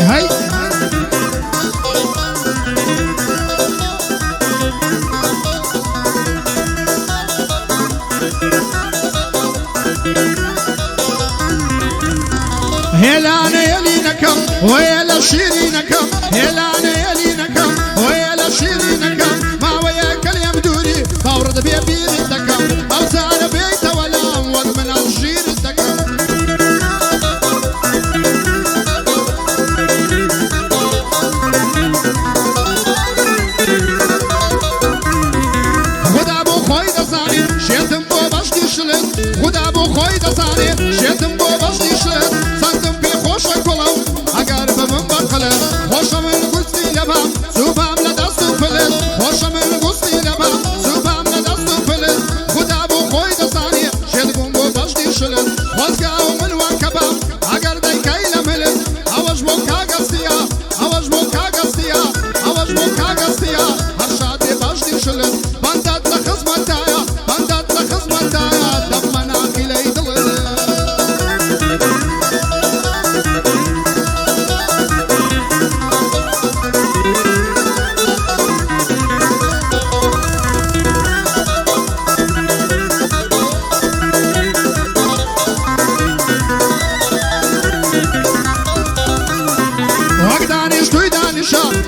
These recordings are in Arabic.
هاي هلانا يلينكم ويلا شيرينكم هلانا يلينكم ويلا شيرينكم ما وياك اليوم دوري بورد بيبيرتكم اوزار بيت ولا وضمن الجيرتكم خدا بو خوي دزاني شيتم بو باش ديشلن خدا بو خوي دزاني شيتم بو باش ديشلن خوشم الگوستی لبام زوبام لدست و فلز خوشم الگوستی لبام زوبام لدست و فلز خدا بو خوی دستانی شد گم بو باشتی شلز خوزگاو من وان کبام اگر دی کایل ملز آواج بو کاغستیا آواج بو کاغستیا آواج بو کاغستیا هر شادی باشتی شلز بندات لخزمتایا بندات لخزمتایا دمنا کلی دلز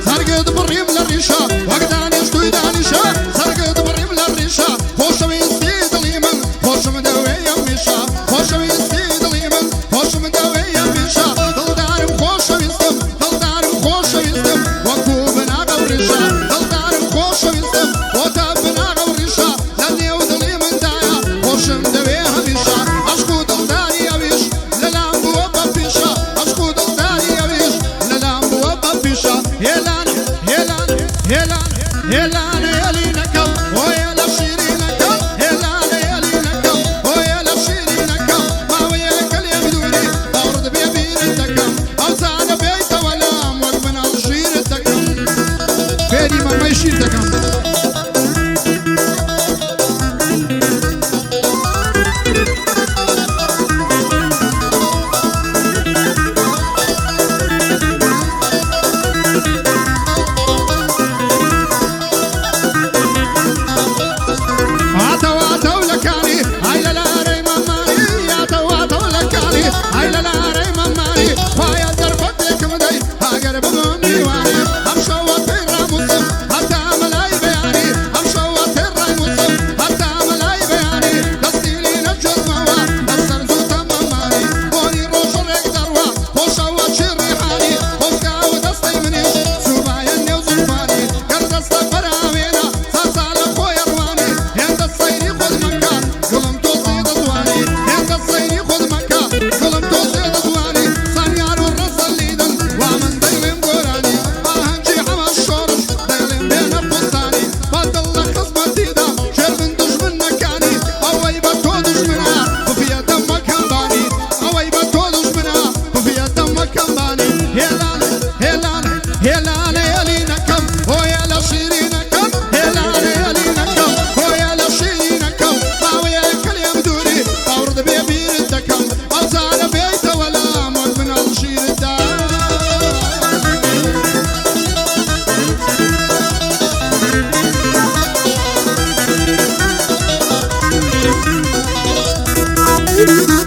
سرقد بريم للريشة وقداني شتوي دانيشة سرقد بريم للريشة خوشم يستيد اليمن خوشم دوي يميشة خوشم يستيد اليمن خوشم دوي يميشة دلدارم خوشم يستم دلدارم خوشم يستم وكو بناغ وريشة دلدارم خوشم يستم وتاب بناغ وريشة لني ودليمن دايا خوشم دوي هميشة اشكو دلداري يبيش للام بوابا فيشة اشكو دلداري يبيش للام بوابا فيشة هلان يلينكم ويلا شيرينكم هلان يلينكم ويلا شيرينكم ما وياك اليوم دوري بورد بيبيرتكم اوزان بيت ولا من الجيرتكم فيري ما يشيرتكم Thank you.